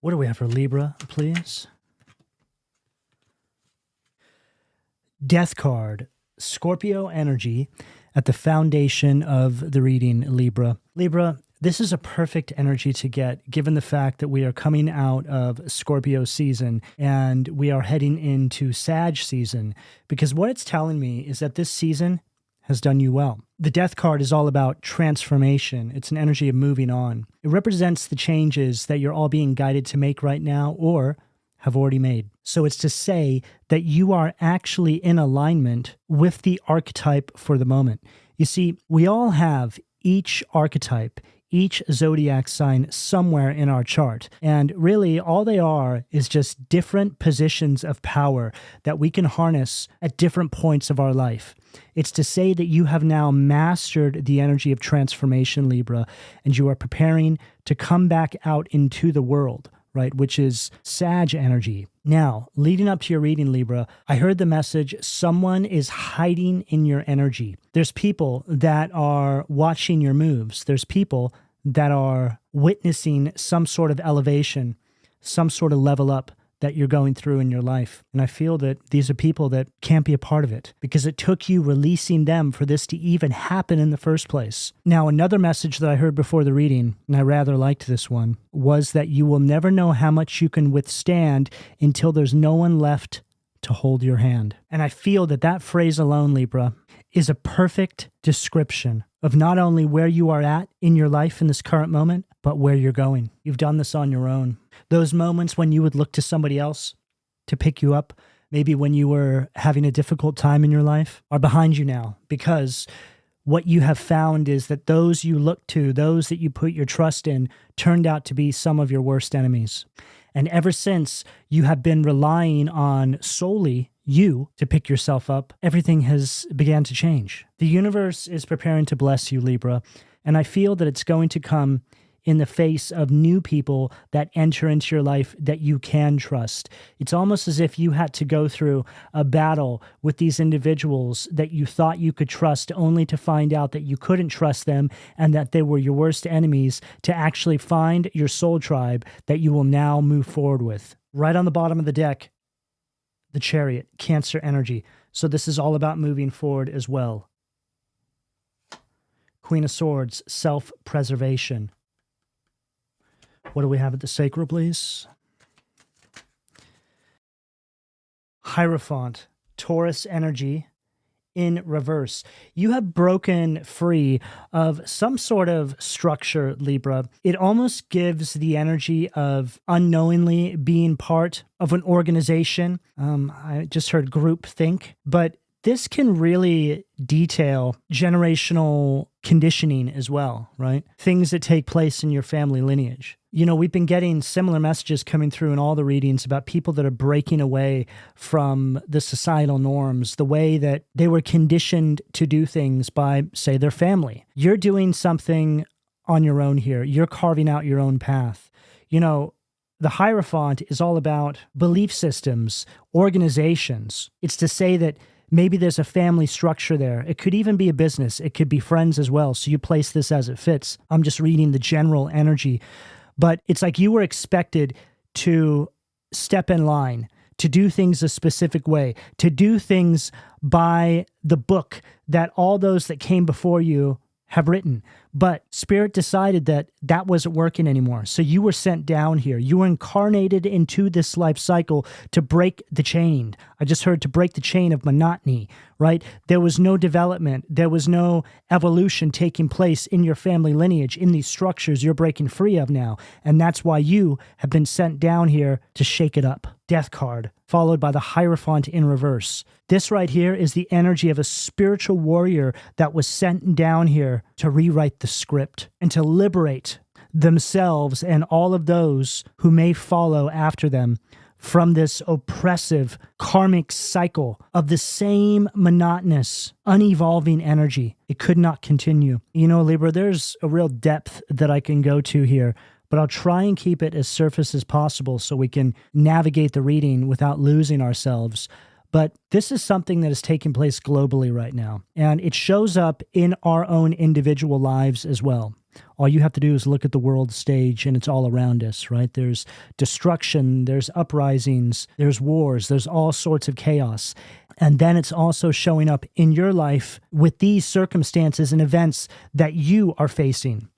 What do we have for Libra, please? Death card, Scorpio energy at the foundation of the reading, Libra. Libra, this is a perfect energy to get, given the fact that we are coming out of Scorpio season and we are heading into Sag season, because what it's telling me is that this season has done you well. The Death card is all about transformation. It's an energy of moving on. It represents the changes that you're all being guided to make right now or have already made. So it's to say that you are actually in alignment with the archetype for the moment. You see, we all have each archetype, each zodiac sign somewhere in our chart. And really, all they are is just different positions of power that we can harness at different points of our life. It's to say that you have now mastered the energy of transformation, Libra, and you are preparing to come back out into the world, right, which is Sag energy. Now, leading up to your reading, Libra, I heard the message, someone is hiding in your energy. There's people that are watching your moves. There's people that are witnessing some sort of elevation, some sort of level up that you're going through in your life. And I feel that these are people that can't be a part of it because it took you releasing them for this to even happen in the first place. Now, another message that I heard before the reading, and I rather liked this one, was that you will never know how much you can withstand until there's no one left to hold your hand. And I feel that that phrase alone, Libra, is a perfect description of not only where you are at in your life in this current moment, but where you're going. You've done this on your own. Those moments when you would look to somebody else to pick you up, maybe when you were having a difficult time in your life, are behind you now, because what you have found is that those you look to, those that you put your trust in, turned out to be some of your worst enemies. And ever since you have been relying on solely you to pick yourself up, everything has began to change. The universe is preparing to bless you, Libra, and I feel that it's going to come in the face of new people that enter into your life that you can trust. It's almost as if you had to go through a battle with these individuals that you thought you could trust, only to find out that you couldn't trust them and that they were your worst enemies, to actually find your soul tribe that you will now move forward with. Right on the bottom of the deck, the Chariot, Cancer energy. So this is all about moving forward as well. Queen of Swords, self-preservation. What do we have at the sacral, please? Hierophant, Taurus energy in reverse. You have broken free of some sort of structure, Libra. It almost gives the energy of unknowingly being part of an organization. I just heard group think, but this can really detail generational conditioning as well, right? Things that take place in your family lineage. You know, we've been getting similar messages coming through in all the readings about people that are breaking away from the societal norms, the way that they were conditioned to do things by, say, their family. You're doing something on your own here. You're carving out your own path. You know, the Hierophant is all about belief systems, organizations. It's to say that maybe there's a family structure there. It could even be a business. It could be friends as well. So you place this as it fits. I'm just reading the general energy. But it's like you were expected to step in line, to do things a specific way, to do things by the book that all those that came before you have written. But Spirit decided that that wasn't working anymore. So you were sent down here. You were incarnated into this life cycle to break the chain. I just heard to break the chain of monotony, right? There was no development. There was no evolution taking place in your family lineage, in these structures you're breaking free of now. And that's why you have been sent down here to shake it up. Death card, followed by the Hierophant in reverse. This right here is the energy of a spiritual warrior that was sent down here to rewrite the script and to liberate themselves and all of those who may follow after them from this oppressive karmic cycle of the same monotonous, unevolving energy. It could not continue. You know, Libra, there's a real depth that I can go to here, but I'll try and keep it as surface as possible so we can navigate the reading without losing ourselves. But this is something that is taking place globally right now. And it shows up in our own individual lives as well. All you have to do is look at the world stage and it's all around us, right? There's destruction, there's uprisings, there's wars, there's all sorts of chaos. And then it's also showing up in your life with these circumstances and events that you are facing.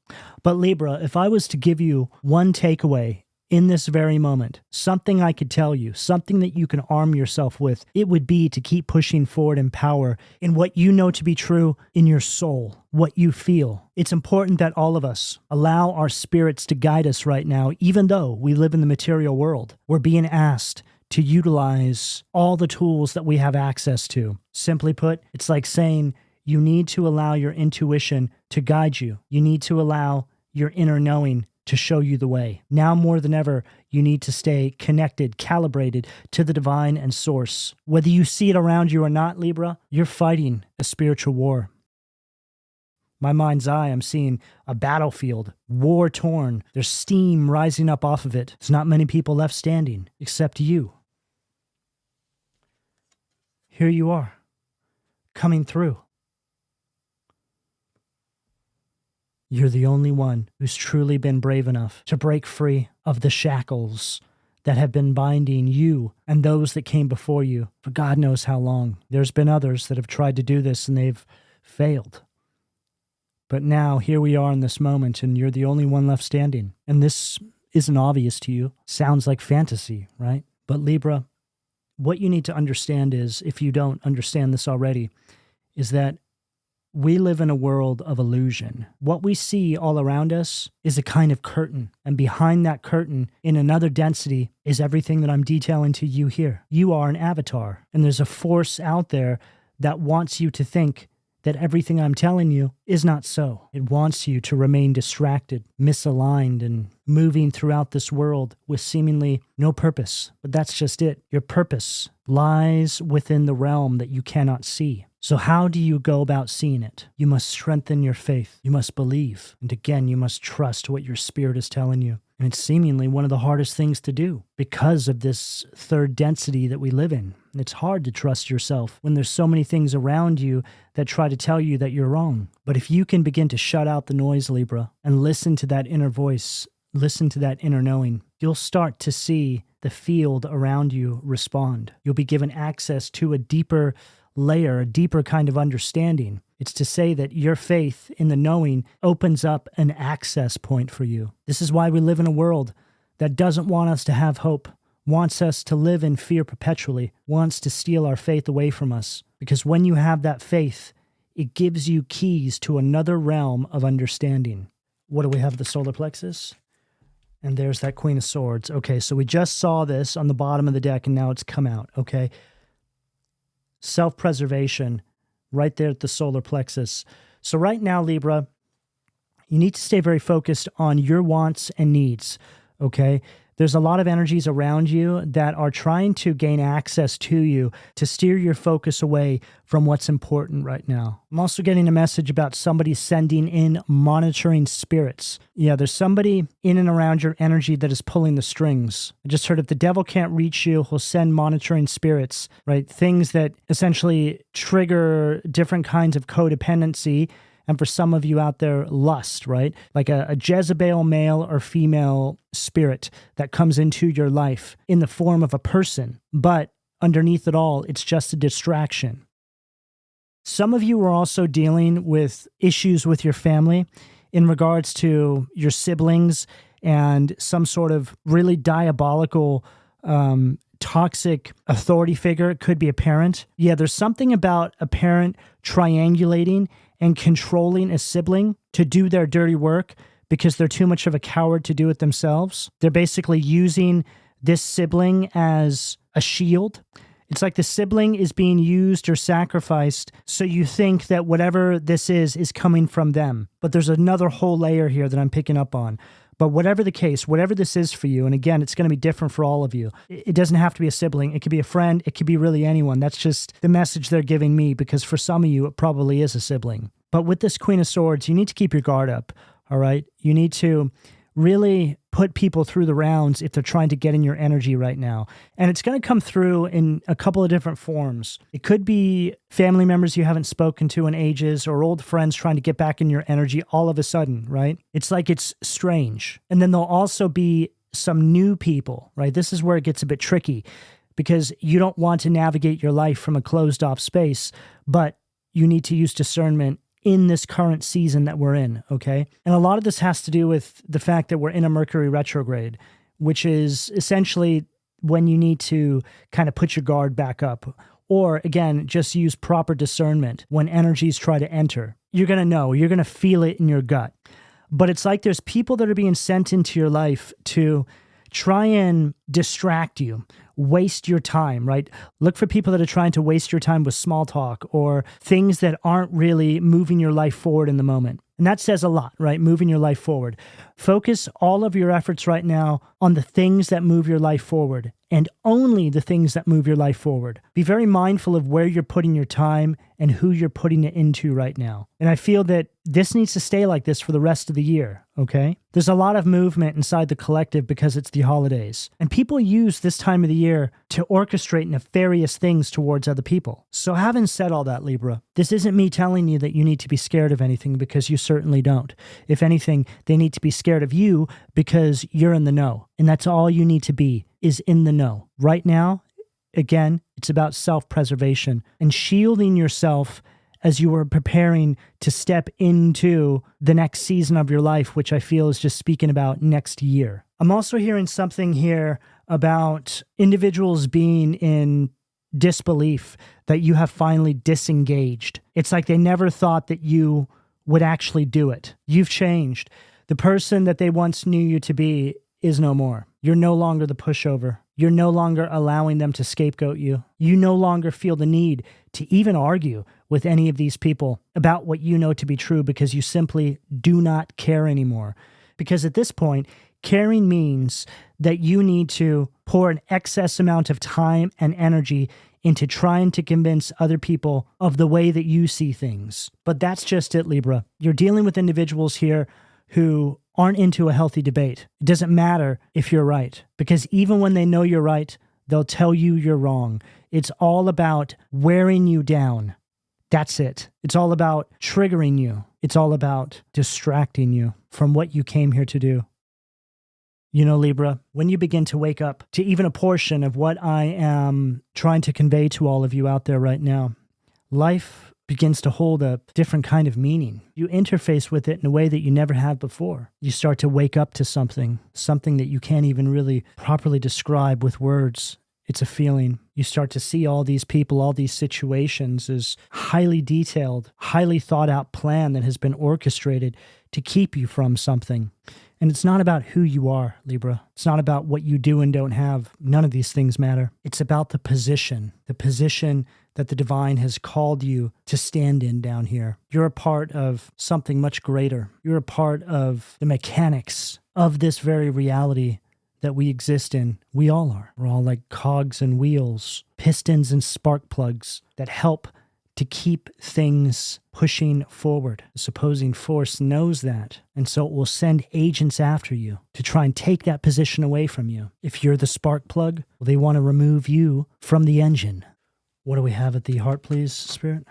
But Libra, if I was to give you one takeaway in this very moment, something I could tell you, something that you can arm yourself with, it would be to keep pushing forward in power in what you know to be true in your soul, what you feel. It's important that all of us allow our spirits to guide us right now, even though we live in the material world. We're being asked to utilize all the tools that we have access to. Simply put, it's like saying you need to allow your intuition to guide you. You need to allow your inner knowing to show you the way. Now more than ever, you need to stay connected, calibrated to the divine and source. Whether you see it around you or not, Libra, you're fighting a spiritual war. My mind's eye, I'm seeing a battlefield, war-torn. There's steam rising up off of it. There's not many people left standing, except you. Here you are, coming through. You're the only one who's truly been brave enough to break free of the shackles that have been binding you and those that came before you for God knows how long. There's been others that have tried to do this and they've failed. But now, here we are in this moment, and you're the only one left standing. And this isn't obvious to you. Sounds like fantasy, right? But Libra, what you need to understand is, if you don't understand this already, is that we live in a world of illusion. What we see all around us is a kind of curtain. And behind that curtain, in another density, is everything that I'm detailing to you here. You are an avatar. And there's a force out there that wants you to think that everything I'm telling you is not so. It wants you to remain distracted, misaligned, and moving throughout this world with seemingly no purpose. But that's just it. Your purpose lies within the realm that you cannot see. So how do you go about seeing it? You must strengthen your faith. You must believe. And again, you must trust what your spirit is telling you. And it's seemingly one of the hardest things to do because of this third density that we live in. It's hard to trust yourself when there's so many things around you that try to tell you that you're wrong. But if you can begin to shut out the noise, Libra, and listen to that inner voice, listen to that inner knowing, you'll start to see the field around you respond. You'll be given access to a deeper layer, a deeper kind of understanding. It's to say that your faith in the knowing opens up an access point for you. This is why we live in a world that doesn't want us to have hope, wants us to live in fear perpetually, wants to steal our faith away from us. Because when you have that faith, it gives you keys to another realm of understanding. What do we have? The solar plexus? And there's that Queen of Swords. Okay, so we just saw this on the bottom of the deck and now it's come out, okay? Self-preservation right there at the solar plexus. So right now, Libra, you need to stay very focused on your wants and needs, okay? There's a lot of energies around you that are trying to gain access to you to steer your focus away from what's important right now. I'm also getting a message about somebody sending in monitoring spirits. Yeah, there's somebody in and around your energy that is pulling the strings. I just heard if the devil can't reach you, he'll send monitoring spirits, right? Things that essentially trigger different kinds of codependency. And for some of you out there, lust, right? Like a Jezebel male or female spirit that comes into your life in the form of a person. But underneath it all, it's just a distraction. Some of you are also dealing with issues with your family in regards to your siblings and some sort of really diabolical, toxic authority figure. It could be a parent. Yeah, there's something about a parent triangulating and controlling a sibling to do their dirty work because they're too much of a coward to do it themselves. They're basically using this sibling as a shield. It's like the sibling is being used or sacrificed, so you think that whatever this is coming from them. But there's another whole layer here that I'm picking up on. But whatever the case, whatever this is for you, and again, it's going to be different for all of you. It doesn't have to be a sibling. It could be a friend. It could be really anyone. That's just the message they're giving me, because for some of you, it probably is a sibling. But with this Queen of Swords, you need to keep your guard up, all right? You need to really put people through the rounds if they're trying to get in your energy right now. And it's going to come through in a couple of different forms. It could be family members you haven't spoken to in ages, or old friends trying to get back in your energy all of a sudden, right? It's like it's strange. And then there'll also be some new people, right? This is where it gets a bit tricky, because you don't want to navigate your life from a closed off space, but you need to use discernment in this current season that we're in, okay? And a lot of this has to do with the fact that we're in a Mercury retrograde, which is essentially when you need to kind of put your guard back up, or again, just use proper discernment when energies try to enter. You're going to know, you're going to feel it in your gut. But it's like there's people that are being sent into your life to try and distract you, waste your time, right? Look for people that are trying to waste your time with small talk or things that aren't really moving your life forward in the moment. And that says a lot, right? Moving your life forward. Focus all of your efforts right now on the things that move your life forward, and only the things that move your life forward. Be very mindful of where you're putting your time and who you're putting it into right now. And I feel that this needs to stay like this for the rest of the year, okay? There's a lot of movement inside the collective because it's the holidays. And people use this time of the year to orchestrate nefarious things towards other people. So having said all that, Libra, this isn't me telling you that you need to be scared of anything, because you certainly don't. If anything, they need to be scared of you because you're in the know. And that's all you need to be, is in the know. Right now, again, it's about self-preservation and shielding yourself as you are preparing to step into the next season of your life, which I feel is just speaking about next year. I'm also hearing something here about individuals being in disbelief that you have finally disengaged. It's like they never thought that you would actually do it. You've changed. The person that they once knew you to be is no more. You're no longer the pushover. You're no longer allowing them to scapegoat you. You no longer feel the need to even argue with any of these people about what you know to be true, because you simply do not care anymore. Because at this point, caring means that you need to pour an excess amount of time and energy into trying to convince other people of the way that you see things. But that's just it, Libra. You're dealing with individuals here who aren't into a healthy debate. It doesn't matter if you're right, because even when they know you're right, they'll tell you you're wrong. It's all about wearing you down. That's it. It's all about triggering you. It's all about distracting you from what you came here to do. You know, Libra, when you begin to wake up to even a portion of what I am trying to convey to all of you out there right now, life begins to hold a different kind of meaning. You interface with it in a way that you never have before. You start to wake up to something that you can't even really properly describe with words. It's a feeling. You start to see all these people, all these situations as highly detailed, highly thought out plan that has been orchestrated to keep you from something. And it's not about who you are, Libra. It's not about what you do and don't have. None of these things matter. It's about the position that the divine has called you to stand in down here. You're a part of something much greater. You're a part of the mechanics of this very reality that we exist in. We all are. We're all like cogs and wheels, pistons and spark plugs that help to keep things pushing forward. The opposing force knows that, and so it will send agents after you to try and take that position away from you. If you're the spark plug, well, they want to remove you from the engine. What do we have at the heart, please, Spirit?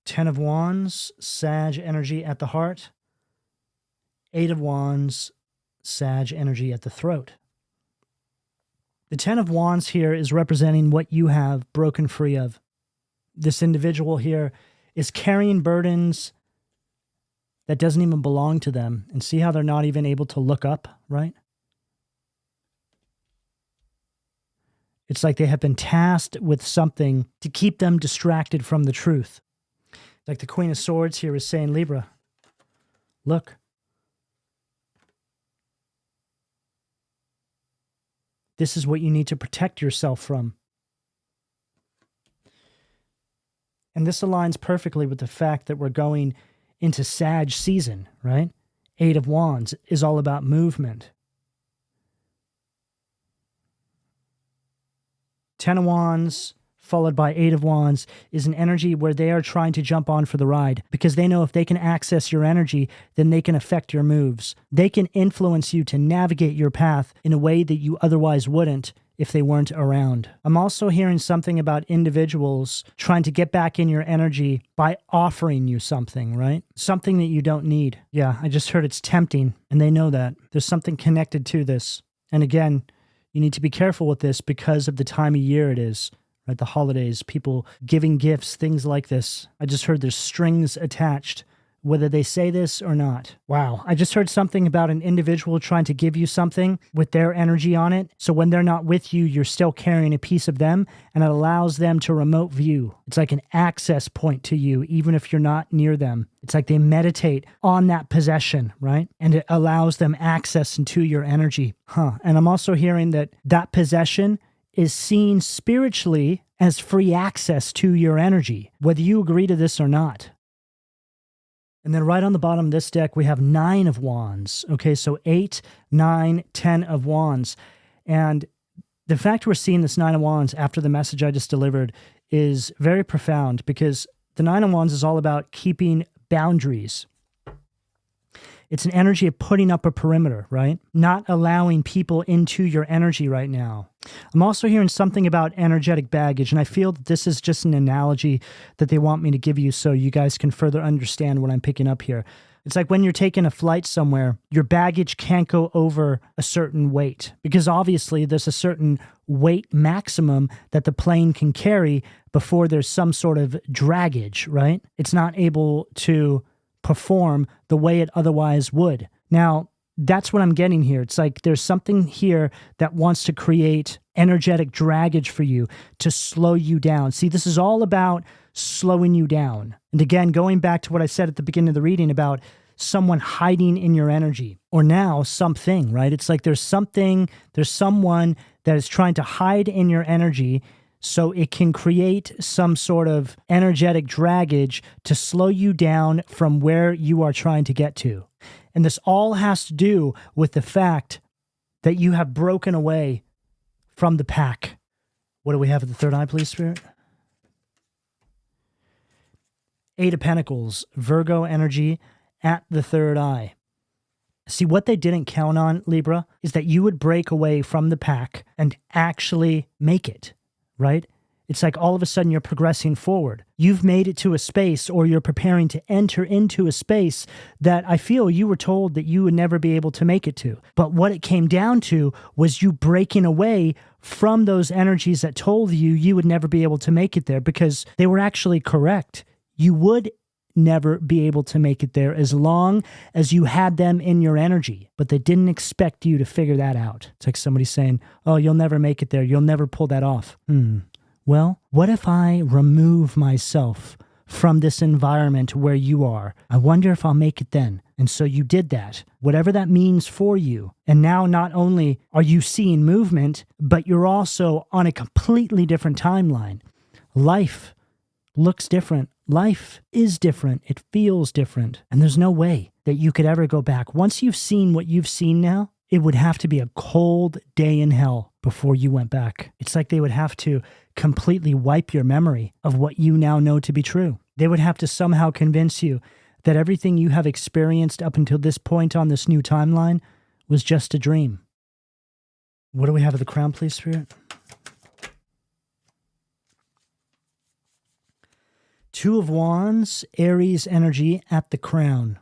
10 of Wands, Sag energy at the heart. 8 of Wands, Sag energy at the throat. The 10 of Wands here is representing what you have broken free of. This individual here is carrying burdens that doesn't even belong to them. And see how they're not even able to look up, right? It's like they have been tasked with something to keep them distracted from the truth. Like the Queen of Swords here is saying, Libra, look. This is what you need to protect yourself from. And this aligns perfectly with the fact that we're going into Sag season, right? 8 of Wands is all about movement. 10 of Wands, followed by Eight of Wands, is an energy where they are trying to jump on for the ride because they know if they can access your energy, then they can affect your moves. They can influence you to navigate your path in a way that you otherwise wouldn't if they weren't around. I'm also hearing something about individuals trying to get back in your energy by offering you something, right? Something that you don't need. Yeah, I just heard it's tempting, and they know that. There's something connected to this. And again, you need to be careful with this because of the time of year it is, right? The holidays, people giving gifts, things like this. I just heard there's strings attached, whether they say this or not. Wow. I just heard something about an individual trying to give you something with their energy on it. So when they're not with you, you're still carrying a piece of them, and it allows them to remote view. It's like an access point to you, even if you're not near them. It's like they meditate on that possession, right? And it allows them access into your energy. And I'm also hearing that that possession is seen spiritually as free access to your energy, whether you agree to this or not. And then right on the bottom of this deck, we have 9 of Wands. Okay, so 8, 9, 10 of Wands. And the fact we're seeing this 9 of Wands after the message I just delivered is very profound because the 9 of Wands is all about keeping boundaries. It's an energy of putting up a perimeter, right? Not allowing people into your energy right now. I'm also hearing something about energetic baggage, and I feel that this is just an analogy that they want me to give you so you guys can further understand what I'm picking up here. It's like when you're taking a flight somewhere, your baggage can't go over a certain weight because obviously there's a certain weight maximum that the plane can carry before there's some sort of dragage, right? It's not able to perform the way it otherwise would. Now, that's what I'm getting here. It's like there's something here that wants to create energetic dragage for you to slow you down. See, this is all about slowing you down. And again, going back to what I said at the beginning of the reading about someone hiding in your energy, or now something, right? It's like there's someone that is trying to hide in your energy so it can create some sort of energetic dragage to slow you down from where you are trying to get to. And this all has to do with the fact that you have broken away from the pack. What do we have at the third eye, please, Spirit? 8 of Pentacles, Virgo energy at the third eye. See, what they didn't count on, Libra, is that you would break away from the pack and actually make it. Right? It's like all of a sudden you're progressing forward. You've made it to a space, or you're preparing to enter into a space that I feel you were told that you would never be able to make it to. But what it came down to was you breaking away from those energies that told you would never be able to make it there because they were actually correct. You would never be able to make it there as long as you had them in your energy. But they didn't expect you to figure that out. It's like somebody saying, oh, you'll never make it there. You'll never pull that off. Well, what if I remove myself from this environment where you are? I wonder if I'll make it then. And so you did that, whatever that means for you. And now not only are you seeing movement, but you're also on a completely different timeline. Life looks different. Life is different. It feels different. And there's no way that you could ever go back. Once you've seen what you've seen now, it would have to be a cold day in hell before you went back. It's like they would have to completely wipe your memory of what you now know to be true. They would have to somehow convince you that everything you have experienced up until this point on this new timeline was just a dream. What do we have at the crown, please, Spirit? 2 of Wands, Aries energy at the crown.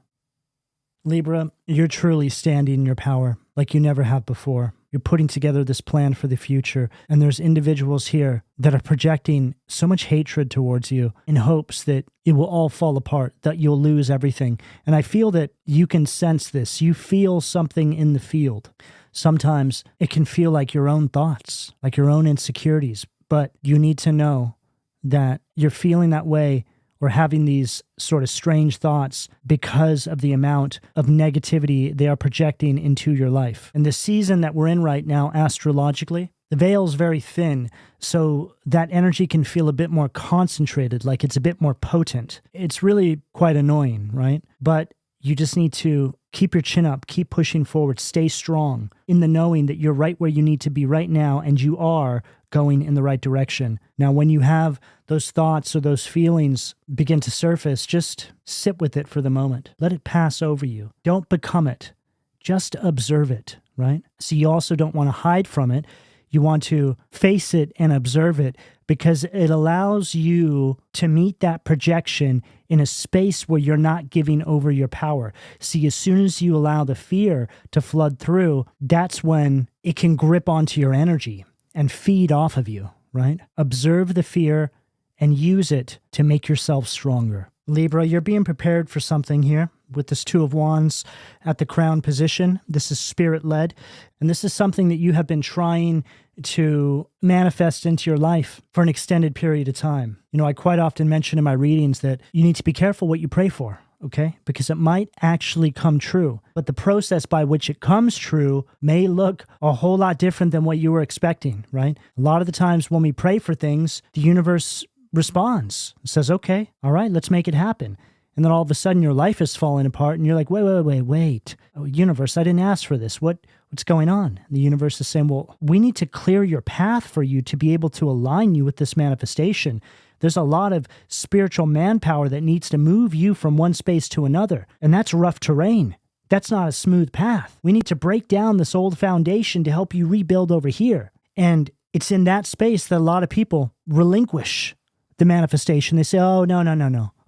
Libra, you're truly standing in your power like you never have before. You're putting together this plan for the future, and there's individuals here that are projecting so much hatred towards you in hopes that it will all fall apart, that you'll lose everything. And I feel that you can sense this. You feel something in the field. Sometimes it can feel like your own thoughts, like your own insecurities, but you need to know that you're feeling that way or having these sort of strange thoughts because of the amount of negativity they are projecting into your life. And the season that we're in right now, astrologically, the veil is very thin, so that energy can feel a bit more concentrated, like it's a bit more potent. It's really quite annoying, right? But you just need to keep your chin up, keep pushing forward, stay strong in the knowing that you're right where you need to be right now, and you are going in the right direction. Now, when you have those thoughts or those feelings begin to surface, just sit with it for the moment. Let it pass over you. Don't become it. Just observe it, right? So you also don't want to hide from it. You want to face it and observe it because it allows you to meet that projection in a space where you're not giving over your power. See, as soon as you allow the fear to flood through, that's when it can grip onto your energy and feed off of you, right? Observe the fear and use it to make yourself stronger. Libra, you're being prepared for something here with this Two of Wands at the crown position. This is spirit-led, and this is something that you have been trying to manifest into your life for an extended period of time. You know, I quite often mention in my readings that you need to be careful what you pray for, okay? Because it might actually come true, but the process by which it comes true may look a whole lot different than what you were expecting, right? A lot of the times when we pray for things, the universe responds, says, okay, all right, let's make it happen. And then all of a sudden your life is falling apart and you're like, wait. Oh, universe, I didn't ask for this. What's going on? And the universe is saying, well, we need to clear your path for you to be able to align you with this manifestation. There's a lot of spiritual manpower that needs to move you from one space to another. And that's rough terrain. That's not a smooth path. We need to break down this old foundation to help you rebuild over here. And it's in that space that a lot of people relinquish the manifestation. They say, oh, no,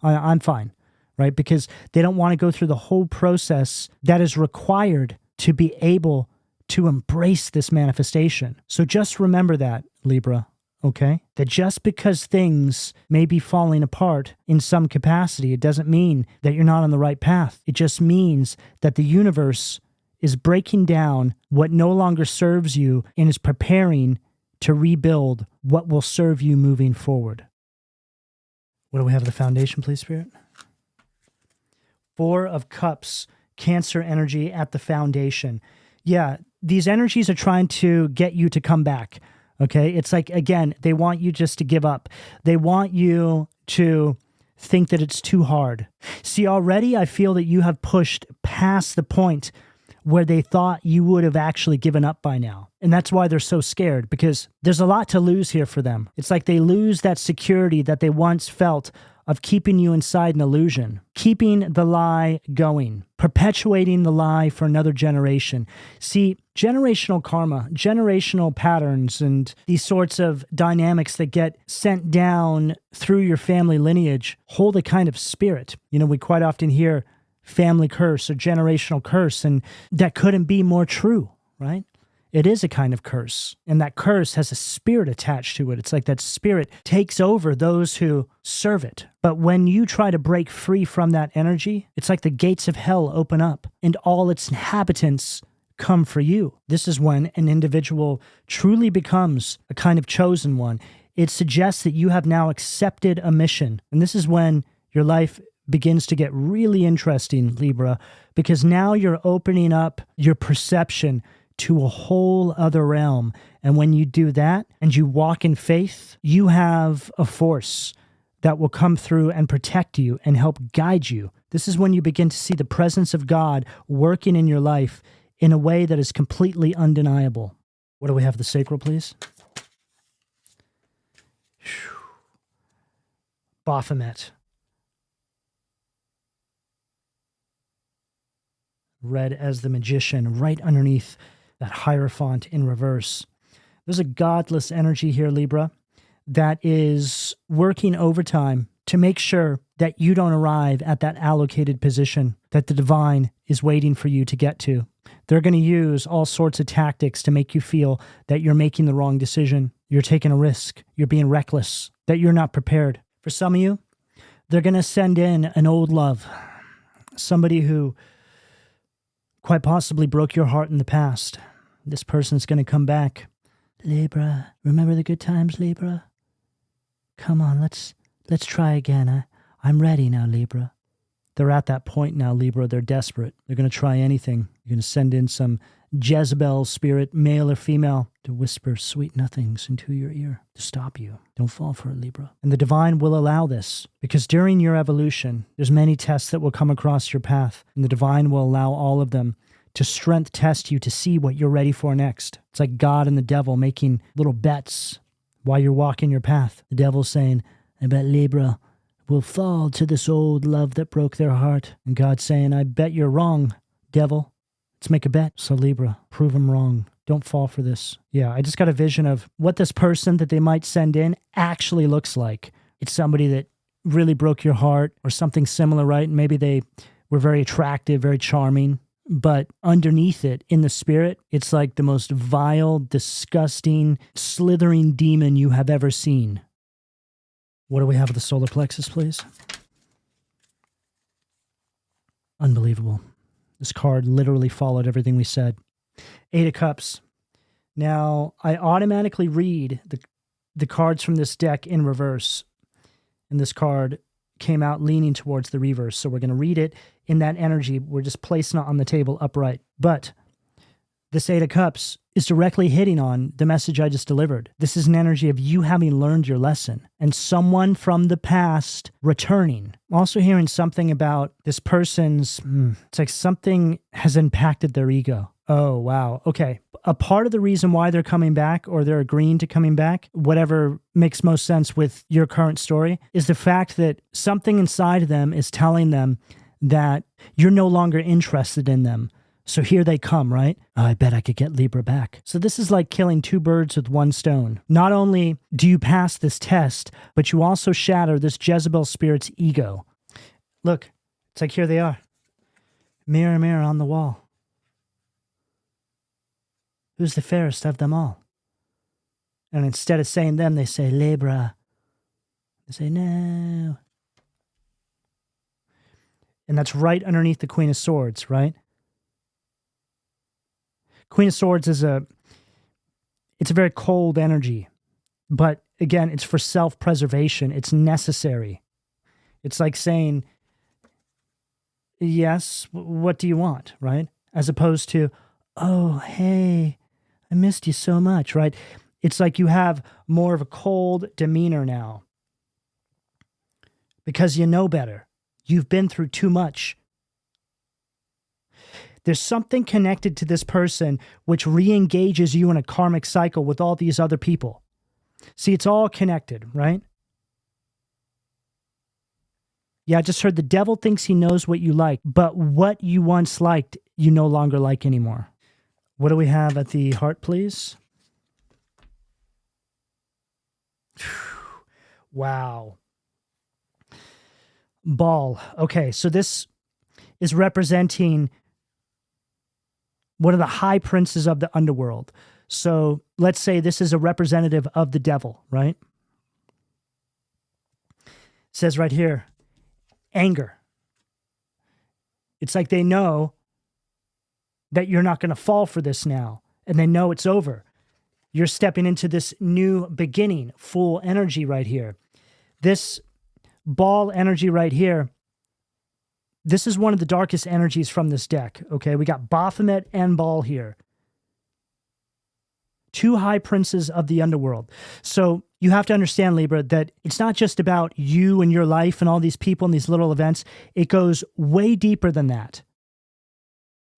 I'm fine, right? Because they don't want to go through the whole process that is required to be able to embrace this manifestation. So just remember that, Libra, okay? That just because things may be falling apart in some capacity, it doesn't mean that you're not on the right path. It just means that the universe is breaking down what no longer serves you and is preparing to rebuild what will serve you moving forward. What do we have at the foundation, please, Spirit? Four of Cups, Cancer energy at the foundation. Yeah, these energies are trying to get you to come back, okay? It's like, again, they want you just to give up. They want you to think that it's too hard. See, already I feel that you have pushed past the point where they thought you would have actually given up by now. And that's why they're so scared, because there's a lot to lose here for them. It's like they lose that security that they once felt of keeping you inside an illusion, keeping the lie going, perpetuating the lie for another generation. See, generational karma, generational patterns, and these sorts of dynamics that get sent down through your family lineage hold a kind of spirit. You know, we quite often hear family curse or generational curse, and that couldn't be more true, right? It is a kind of curse, and that curse has a spirit attached to it. It's like that spirit takes over those who serve it. But when you try to break free from that energy, it's like the gates of hell open up, and all its inhabitants come for you. This is when an individual truly becomes a kind of chosen one. It suggests that you have now accepted a mission, and this is when your life begins to get really interesting, Libra, because now you're opening up your perception to a whole other realm. And when you do that and you walk in faith, you have a force that will come through and protect you and help guide you. This is when you begin to see the presence of God working in your life in a way that is completely undeniable. What do we have, the sacral, please? Baphomet. Red as the magician, right underneath that Hierophant in reverse. There's a godless energy here, Libra, that is working overtime to make sure that you don't arrive at that allocated position that the divine is waiting for you to get to. They're going to use all sorts of tactics to make you feel that you're making the wrong decision, you're taking a risk, you're being reckless, that you're not prepared. For some of you, they're going to send in an old love, somebody who quite possibly broke your heart in the past. This person's going to come back. Libra, remember the good times, Libra? Come on, let's try again. I'm ready now, Libra. They're at that point now, Libra. They're desperate. They're going to try anything. You're going to send in some Jezebel spirit, male or female, to whisper sweet nothings into your ear to stop you. Don't fall for it, Libra. And the divine will allow this, because during your evolution, there's many tests that will come across your path, and the divine will allow all of them to strength test you to see what you're ready for next. It's like God and the devil making little bets while you're walking your path. The devil's saying, I bet Libra will fall to this old love that broke their heart. And God's saying, I bet you're wrong, devil. Let's make a bet. So Libra, prove him wrong. Don't fall for this. Yeah, I just got a vision of what this person that they might send in actually looks like. It's somebody that really broke your heart or something similar, right? Maybe they were very attractive, very charming, but underneath it, in the spirit, it's like the most vile, disgusting, slithering demon you have ever seen. What do we have with the solar plexus, please? Unbelievable. This card literally followed everything we said. 8 of Cups. Now, I automatically read the cards from this deck in reverse, and this card came out leaning towards the reverse, so we're going to read it in that energy. We're just placing it on the table upright. But this 8 of Cups is directly hitting on the message I just delivered. This is an energy of you having learned your lesson and someone from the past returning. I'm also hearing something about this person's, it's like something has impacted their ego. Oh, wow. Okay. A part of the reason why they're coming back, or they're agreeing to coming back, whatever makes most sense with your current story, is the fact that something inside of them is telling them that you're no longer interested in them. So here they come, right? Oh, I bet I could get Libra back. So this is like killing 2 birds with 1 stone. Not only do you pass this test, but you also shatter this Jezebel spirit's ego. Look, it's like here they are. Mirror, mirror on the wall. Who's the fairest of them all? And instead of saying them, they say Libra. They say no. And that's right underneath the Queen of Swords, right? Queen of Swords is it's a very cold energy. But again, it's for self-preservation. It's necessary. It's like saying, yes, what do you want, right? As opposed to, oh, hey, I missed you so much, right? It's like you have more of a cold demeanor now because you know better. You've been through too much. There's something connected to this person which re-engages you in a karmic cycle with all these other people. See, it's all connected, right? Yeah, I just heard the devil thinks he knows what you like, but what you once liked, you no longer like anymore. What do we have at the heart, please? Wow. Ball. Okay, so this is representing one of the high princes of the underworld. So let's say this is a representative of the devil, right? It says right here, anger. It's like they know that you're not going to fall for this now, and they know it's over. You're stepping into this new beginning, full energy right here. This ball energy right here, this is one of the darkest energies from this deck, okay? We got Baphomet and Ball here. 2 high princes of the underworld. So you have to understand, Libra, that it's not just about you and your life and all these people and these little events. It goes way deeper than that.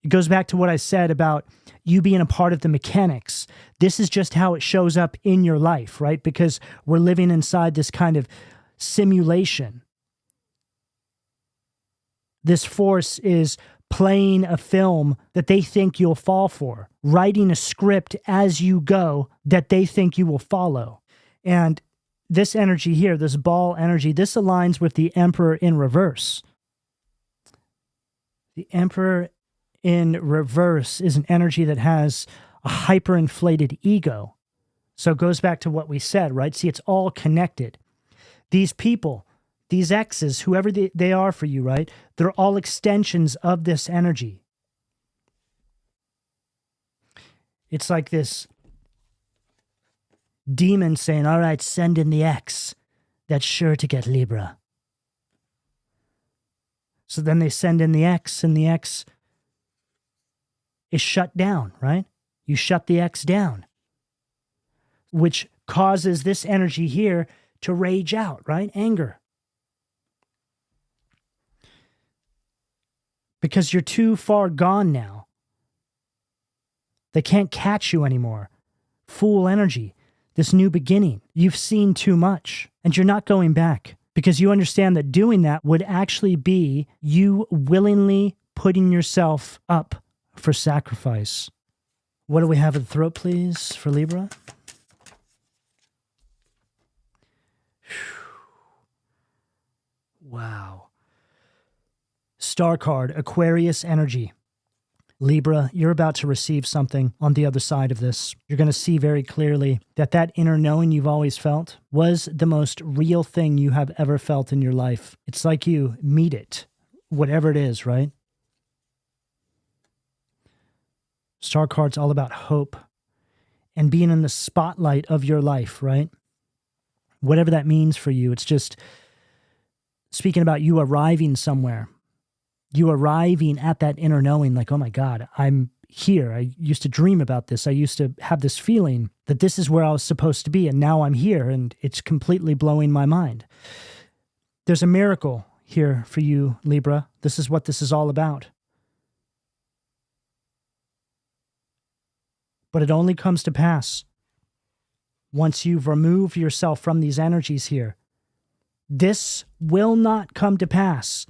It goes back to what I said about you being a part of the mechanics. This is just how it shows up in your life, right? Because we're living inside this kind of simulation. This force is playing a film that they think you'll fall for, writing a script as you go that they think you will follow. And this energy here, this ball energy, this aligns with the Emperor in reverse. The Emperor in reverse is an energy that has a hyperinflated ego. So it goes back to what we said, right? See, it's all connected. These people, these exes, whoever they are for you, right? They're all extensions of this energy. It's like this demon saying, all right, send in the X. That's sure to get Libra. So then they send in the X, and the X is shut down, right? You shut the X down, which causes this energy here to rage out, right? Anger. Because you're too far gone now. They can't catch you anymore. Fool energy. this new beginning. You've seen too much, and you're not going back, because you understand that doing that would actually be you willingly putting yourself up for sacrifice. What do we have at the throat, please, for Libra? Wow. Star card, Aquarius energy. Libra, you're about to receive something on the other side of this. You're going to see very clearly that that inner knowing you've always felt was the most real thing you have ever felt in your life. It's like you meet it, whatever it is, right? Star card's all about hope and being in the spotlight of your life, right? Whatever that means for you, it's just speaking about you arriving somewhere. You arriving at that inner knowing, like, oh my God, I'm here. I used to dream about this. I used to have this feeling that this is where I was supposed to be, and now I'm here, and it's completely blowing my mind. There's a miracle here for you, Libra. This is what this is all about. But it only comes to pass once you've removed yourself from these energies here. This will not come to pass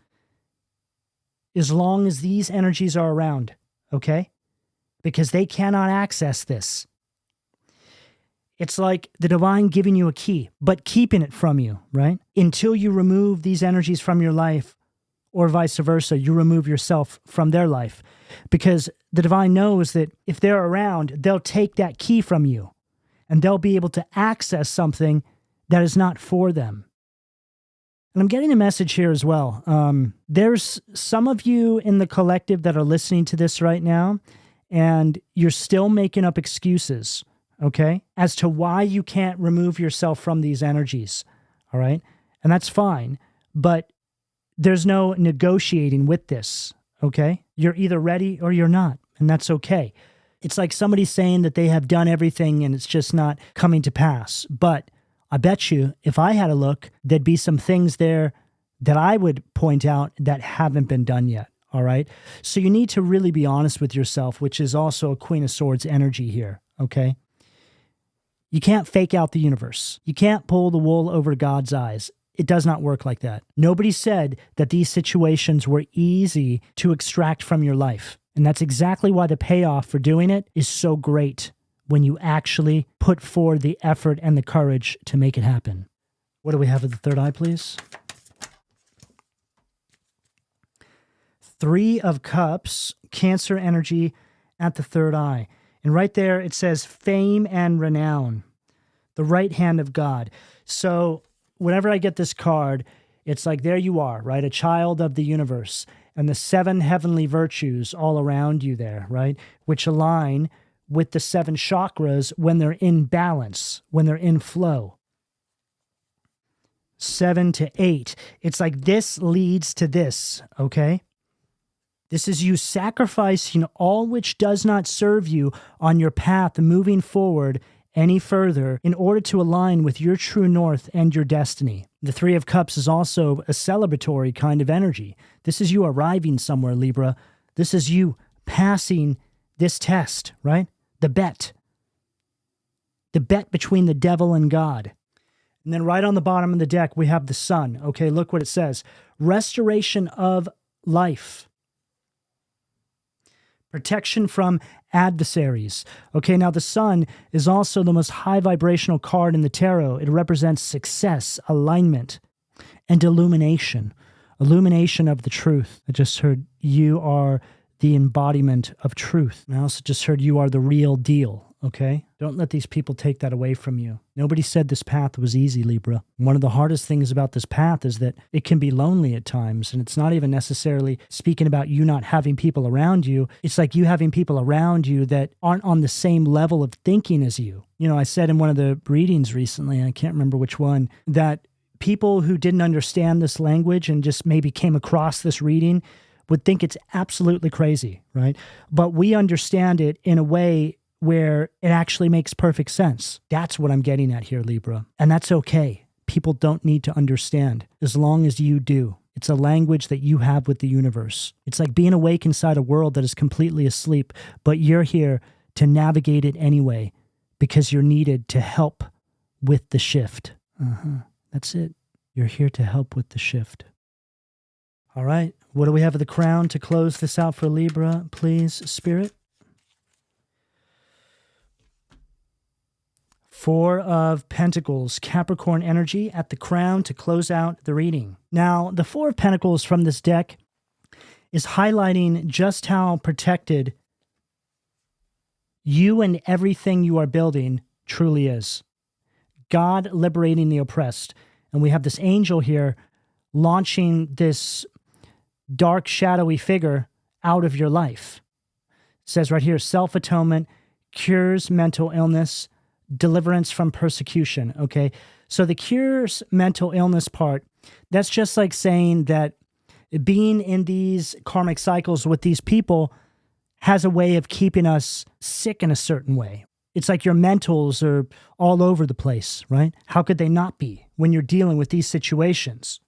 as long as these energies are around, okay? Because they cannot access this. It's like the divine giving you a key, but keeping it from you, right? Until you remove these energies from your life, or vice versa, you remove yourself from their life. Because the divine knows that if they're around, they'll take that key from you, and they'll be able to access something that is not for them. And I'm getting a message here as well. There's some of you in the collective that are listening to this right now, and you're still making up excuses, okay, as to why you can't remove yourself from these energies, all right? And that's fine, but there's no negotiating with this, okay? You're either ready or you're not, and that's okay. It's like somebody saying that they have done everything and it's just not coming to pass, but I bet you if I had a look, there'd be some things there that I would point out that haven't been done yet, all right? So you need to really be honest with yourself, which is also a Queen of Swords energy here, okay? You can't fake out the universe. You can't pull the wool over God's eyes. It does not work like that. Nobody said that these situations were easy to extract from your life. And that's exactly why the payoff for doing it is so great, when you actually put forward the effort and the courage to make it happen. What do we have at the third eye, please? Three of Cups, Cancer energy at the third eye. And right there it says fame and renown, the right hand of God. So whenever I get this card, it's like there you are, right? A child of the universe, and the 7 heavenly virtues all around you there, right? Which align with the 7 chakras when they're in balance, when they're in flow. 7 to 8. It's like this leads to this, okay? This is you sacrificing all which does not serve you on your path moving forward any further in order to align with your true north and your destiny. The 3 of Cups is also a celebratory kind of energy. This is you arriving somewhere, Libra. This is you passing this test, right? The bet between the devil and God. And then right on the bottom of the deck, we have the sun. Okay, look what it says. Restoration of life. Protection from adversaries. Okay, now the sun is also the most high vibrational card in the tarot. It represents success, alignment, and illumination. Illumination of the truth. I just heard you are the embodiment of truth. And I also just heard you are the real deal, okay? Don't let these people take that away from you. Nobody said this path was easy, Libra. One of the hardest things about this path is that it can be lonely at times, and it's not even necessarily speaking about you not having people around you. It's like you having people around you that aren't on the same level of thinking as you. You know, I said in one of the readings recently, I can't remember which one, that people who didn't understand this language and just maybe came across this reading would think it's absolutely crazy, right? But we understand it in a way where it actually makes perfect sense. That's what I'm getting at here, Libra. And that's okay. People don't need to understand as long as you do. It's a language that you have with the universe. It's like being awake inside a world that is completely asleep, but you're here to navigate it anyway because you're needed to help with the shift. That's it. You're here to help with the shift. All right. What do we have at the crown to close this out for Libra, please, Spirit? Four of Pentacles, Capricorn energy at the crown to close out the reading. Now, the Four of Pentacles from this deck is highlighting just how protected you and everything you are building truly is. God liberating the oppressed. And we have this angel here launching this dark, shadowy figure out of your life. It says right here, self-atonement, cures mental illness, deliverance from persecution, okay? So the cures mental illness part, that's just like saying that being in these karmic cycles with these people has a way of keeping us sick in a certain way. It's like your mentals are all over the place, right? How could they not be when you're dealing with these situations?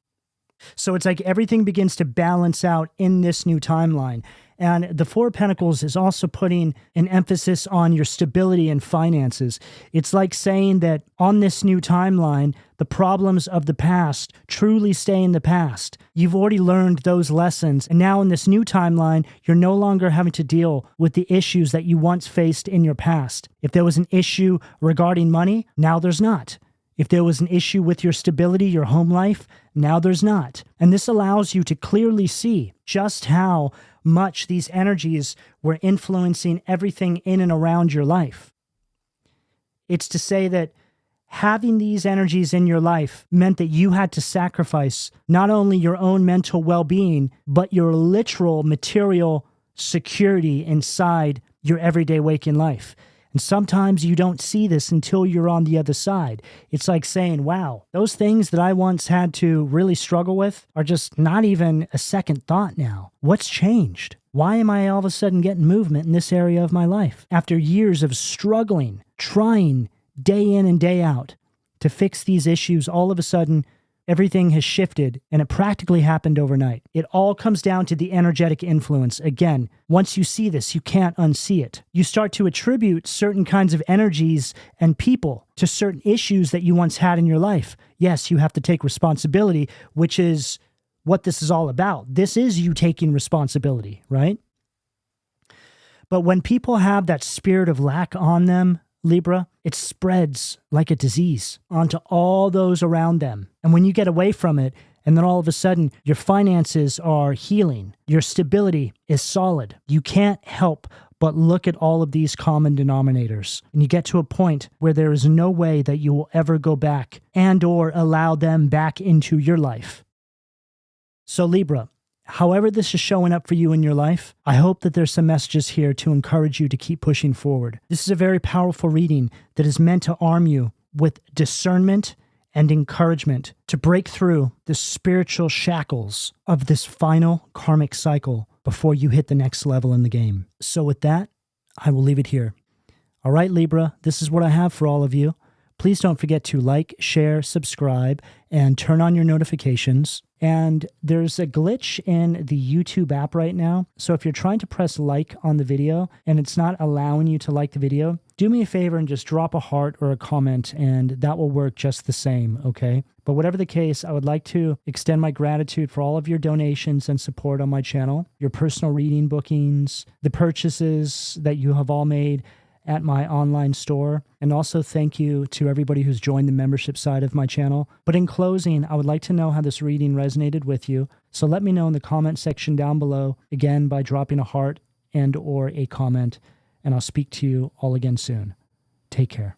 So it's like everything begins to balance out in this new timeline. And the Four of Pentacles is also putting an emphasis on your stability and finances. It's like saying that on this new timeline, the problems of the past truly stay in the past. You've already learned those lessons. And now in this new timeline, you're no longer having to deal with the issues that you once faced in your past. If there was an issue regarding money, now there's not. If there was an issue with your stability, your home life, now there's not. And this allows you to clearly see just how much these energies were influencing everything in and around your life. It's to say that having these energies in your life meant that you had to sacrifice not only your own mental well-being, but your literal material security inside your everyday waking life. And sometimes you don't see this until you're on the other side. It's like saying, wow, those things that I once had to really struggle with are just not even a second thought now. What's changed? Why am I all of a sudden getting movement in this area of my life? After years of struggling, trying day in and day out to fix these issues, all of a sudden, everything has shifted, and it practically happened overnight. It all comes down to the energetic influence. Again, once you see this, you can't unsee it. You start to attribute certain kinds of energies and people to certain issues that you once had in your life. Yes, you have to take responsibility, which is what this is all about. This is you taking responsibility, right? But when people have that spirit of lack on them, Libra, it spreads like a disease onto all those around them. And when you get away from it, and then all of a sudden your finances are healing, your stability is solid, you can't help but look at all of these common denominators. And you get to a point where there is no way that you will ever go back and or allow them back into your life. So Libra, however this is showing up for you in your life, I hope that there's some messages here to encourage you to keep pushing forward. This is a very powerful reading that is meant to arm you with discernment and encouragement to break through the spiritual shackles of this final karmic cycle before you hit the next level in the game. So with that, I will leave it here. All right, Libra, this is what I have for all of you. Please don't forget to like, share, subscribe, and turn on your notifications. And there's a glitch in the YouTube app right now. So if you're trying to press like on the video and it's not allowing you to like the video, do me a favor and just drop a heart or a comment, and that will work just the same, okay? But whatever the case, I would like to extend my gratitude for all of your donations and support on my channel, your personal reading bookings, the purchases that you have all made at my online store, and also thank you to everybody who's joined the membership side of my channel. But in closing, I would like to know how this reading resonated with you, so let me know in the comment section down below, again by dropping a heart and or a comment, and I'll speak to you all again soon. Take care.